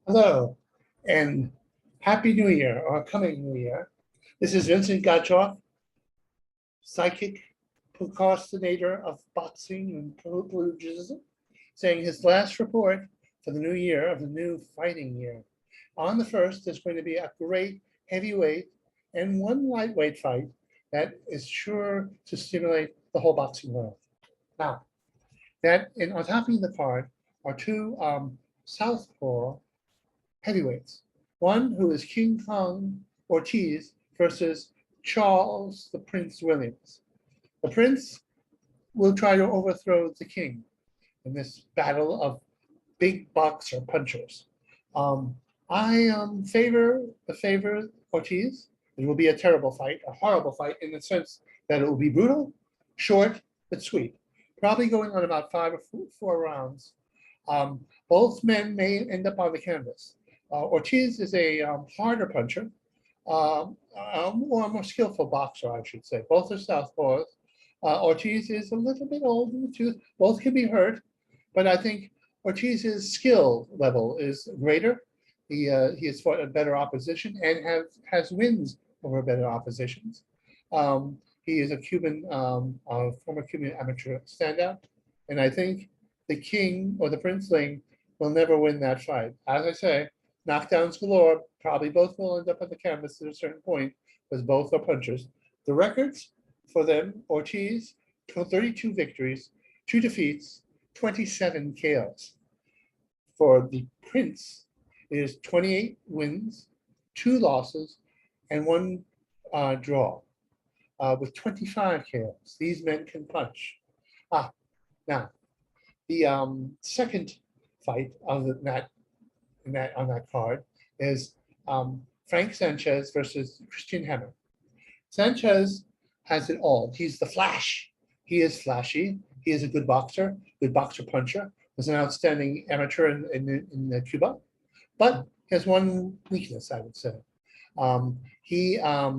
Hello, and Happy New Year or coming New Year. This is Vincent Gottschalk, psychic procrastinator of boxing and pugilism, saying his last report for the new year of the new fighting year. On the first, there's going to be a great heavyweight and one lightweight fight that is sure to stimulate the whole boxing world. Now, on top of the card are two southpaw heavyweights. One who is King Kong Ortiz versus Charles the Prince Williams. The Prince will try to overthrow the King in this battle of big boxer punchers. I favor Ortiz. It will be a terrible fight, a horrible fight in the sense that it will be brutal, short, but sweet. Probably going on about 5 or 4 rounds. Both men may end up on the canvas. Ortiz is a harder puncher, or a more skillful boxer, I should say. Both are southpaws. Ortiz is a little bit old in the tooth. Both can be hurt, but I think Ortiz's skill level is greater. He has fought a better opposition and has wins over better oppositions. He is a former Cuban amateur standout, and I think the King or the Princeling will never win that fight. As I say, knockdowns galore. Probably both will end up on the canvas at a certain point, because both are punchers. The records for them: Ortiz, 32 victories, 2 defeats, 27 KOs. For the Prince, it is 28 wins, 2 losses, and 1 draw, with 25 KOs. These men can punch. Now, the second fight of that on that card is Frank Sanchez versus Christian Hammer. Sanchez has it all. He's the Flash. He is flashy. He is a good boxer puncher. Was an outstanding amateur in Cuba, but he has one weakness, I would say. He has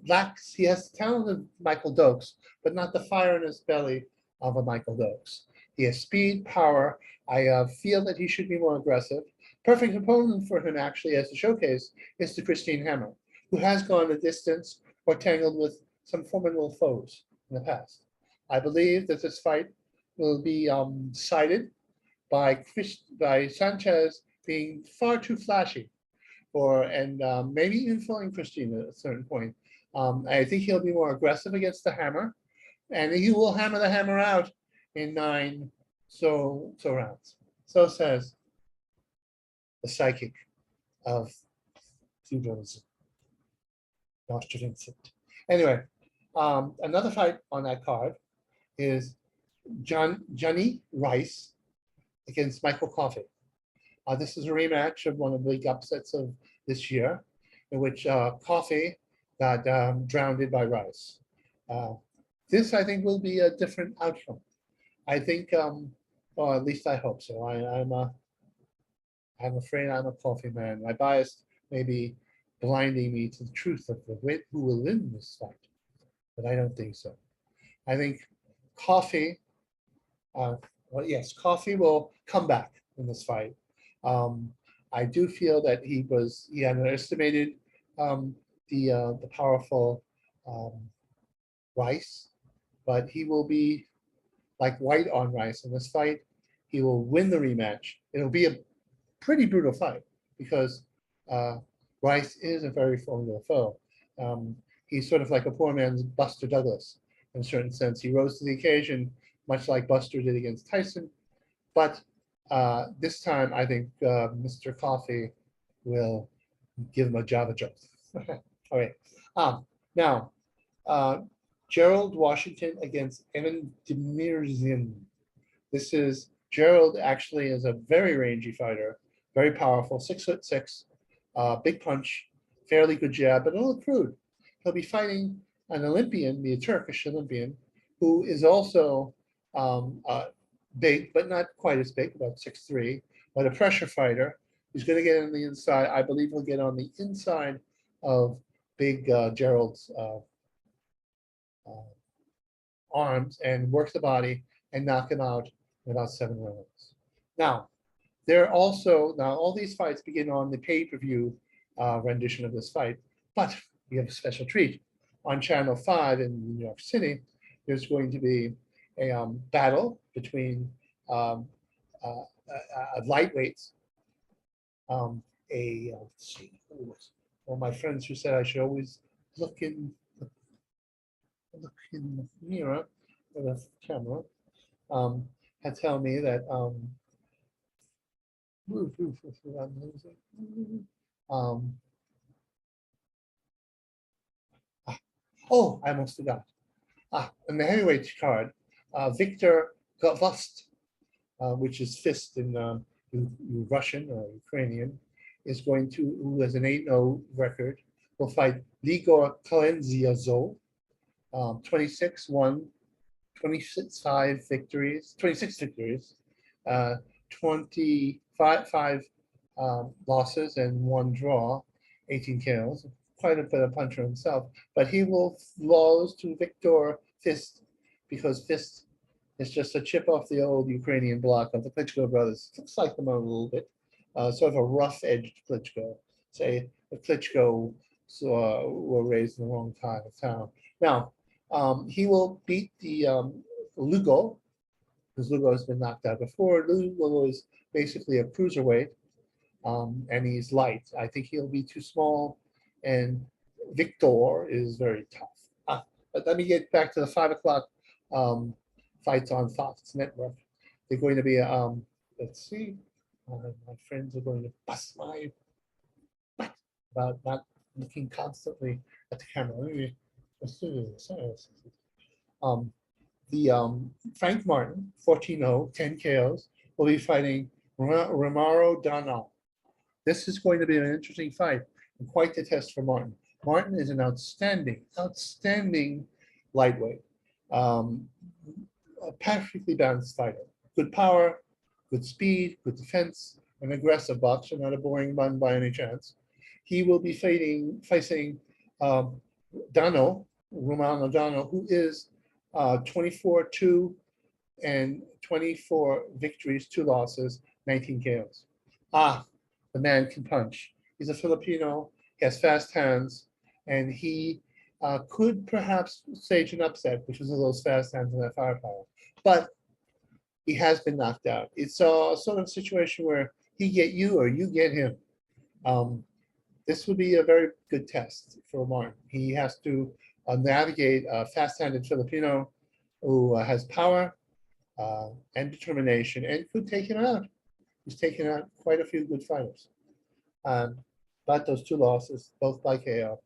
the talent of Michael Dokes, but not the fire in his belly of a Michael Dokes. He has speed, power. I feel that he should be more aggressive. Perfect opponent for him, actually, as a showcase, is the Christine Hammer, who has gone the distance or tangled with some formidable foes in the past. I believe that this fight will be decided by Sanchez being far too flashy, and maybe even fooling Christine at a certain point. I think he'll be more aggressive against the Hammer, and he will hammer the Hammer out in 9 rounds. So says the psychic of feudalism, Master Vincent. Anyway, another fight on that card is Johnny Rice against Michael Coffey. This is a rematch of one of the big upsets of this year, in which Coffey got drowned by Rice. This, I think, will be a different outcome. I think, or at least I hope so. I'm afraid I'm a Coffey man. My bias may be blinding me to the truth of who will win this fight, but I don't think so. I think Coffey, Coffey will come back in this fight. I do feel that he underestimated the powerful Rice, but he will be like white on rice in this fight. He will win the rematch. It'll be a pretty brutal fight because Rice is a very formidable foe. He's sort of like a poor man's Buster Douglas in a certain sense. He rose to the occasion, much like Buster did against Tyson. But this time, I think Mr. Coffey will give him a Java joke. All right. Now, Gerald Washington against Evan Demirzin. This is Gerald. Actually, is a very rangy fighter, very powerful, 6'6", big punch, fairly good jab, but a little crude. He'll be fighting an Olympian, the Turkish Olympian, who is also big, but not quite as big, about 6'3", but a pressure fighter. He's going to get on the inside. I believe he'll get on the inside of big Gerald's arms and work the body and knock him out in about 7 rounds. Now, They're also, now all these fights begin on the pay-per-view rendition of this fight, but we have a special treat. On Channel 5 in New York City, there's going to be a battle between lightweights. Let's see, one of my friends who said I should always look in the mirror of the camera, had tell me that oh, I almost forgot. In the heavyweight card, Victor Gavost, which is fist in Russian or Ukrainian, is going to, who has an 8-0 record, will fight Ligor Kalenziazov, 26-1, 26 victories, 25 losses and 1 draw, 18 KOs. Quite a bit of puncher himself, but he will lose to Victor Fist because Fist is just a chip off the old Ukrainian block of the Klitschko brothers. Looks like them a little bit, sort of a rough-edged Klitschko. Say the Klitschko were raised in the wrong time of town. Now, he will beat the Lugo, because Lugo has been knocked out before. Lugo is basically a cruiserweight, and he's light. I think he'll be too small, and Victor is very tough. But let me get back to the 5 o'clock fights on Fox Network. They're going to be, let's see, my friends are going to bust my butt about not looking constantly at the camera. Frank Martin, 14-0, 10 KOs, will be fighting Romaro Dano. This is going to be an interesting fight and quite the test for Martin. Martin is an outstanding lightweight, a perfectly balanced fighter. Good power, good speed, good defense, an aggressive boxer, not a boring one by any chance. He will be facing Dano, Romano Dano, who is 24-2 and 24 victories, 2 losses, 19 KOs. The man can punch. He's a Filipino, he has fast hands, and he could perhaps stage an upset because of those fast hands and that firepower. But he has been knocked out. It's a sort of situation where he get you or you get him. This would be a very good test for Martin. He has to navigate a fast-handed Filipino who has power and determination and could take him out. He's taken out quite a few good fighters. But those 2 losses, both by KO,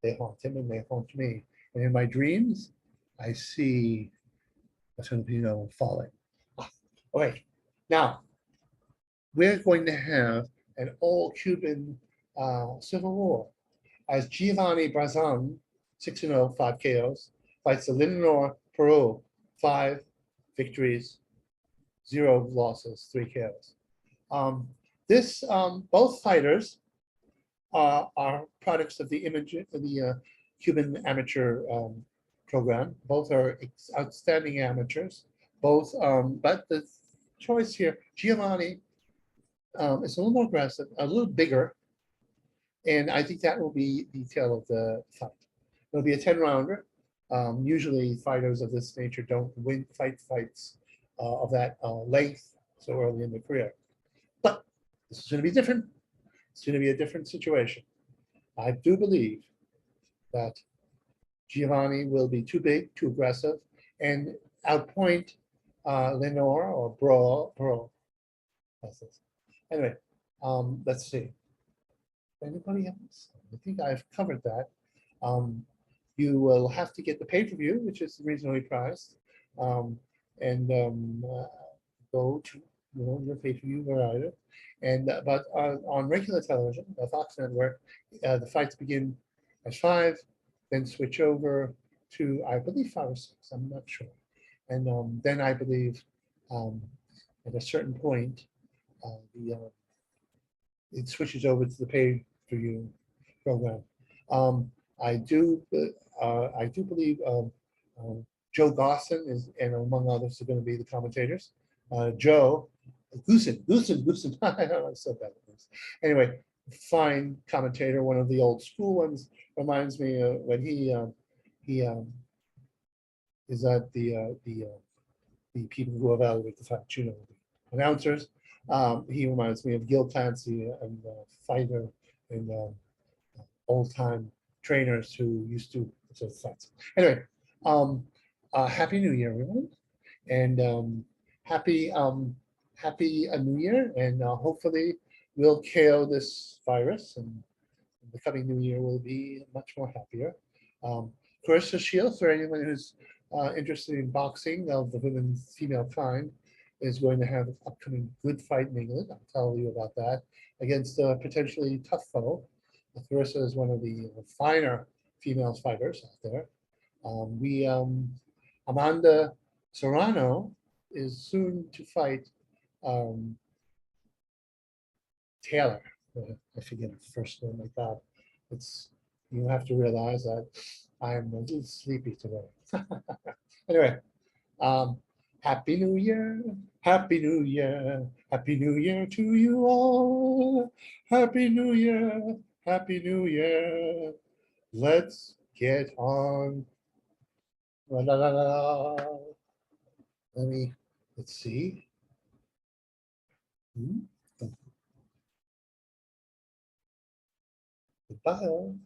they haunt him and they haunt me. And in my dreams, I see a Filipino falling. Okay, now we're going to have an all-Cuban civil war as Giovanni Brazan, 6-0, 5 KOs, fights Elinor Peru, 5 victories, 0 losses, 3 KOs. Both fighters are products of the Cuban amateur program. Both are outstanding amateurs. Both, but the choice here, Giovanni is a little more aggressive, a little bigger, and I think that will be the tail of the fight. It'll be a 10-rounder. Usually fighters of this nature don't win fights of that length so early in their career. But this is going to be different. It's going to be a different situation. I do believe that Giovanni will be too big, too aggressive, and outpoint Lenore or Bro. Anyway, let's see. Anybody else? I think I've covered that. You will have to get the pay-per-view, which is reasonably priced, and go to your pay-per-view provider. And but on regular television, the Fox Network, the fights begin at 5, then switch over to, I believe, 5 or 6. I'm not sure. And then I believe at a certain point, it switches over to the pay-per-view program. I do believe Joe Gosson and among others are going to be the commentators. Joe Goosen. I'm so bad at this. Anyway, fine commentator, one of the old school ones. Reminds me of when he is at the people who evaluate the fight, the announcers. He reminds me of Gil Clancy and fighter and old time trainers who used to fight. Anyway, um, happy New Year, everyone, and happy New Year, and hopefully we'll KO this virus, and the coming New Year will be much more happier. Clarissa Shields, for anyone who's interested in boxing of the women's female kind, is going to have an upcoming good fight in England. I'll tell you about that against a potentially tough foe. Clarissa is one of the finer female fighters out there. Amanda Serrano is soon to fight Taylor. I forget her first name like that. It's you have to realize that I am a little sleepy today. Anyway, um, Happy New Year, Happy New Year, Happy New Year to you all. Happy New Year, Happy New Year. Let's get on. La, la, la, la. Let's see. Goodbye.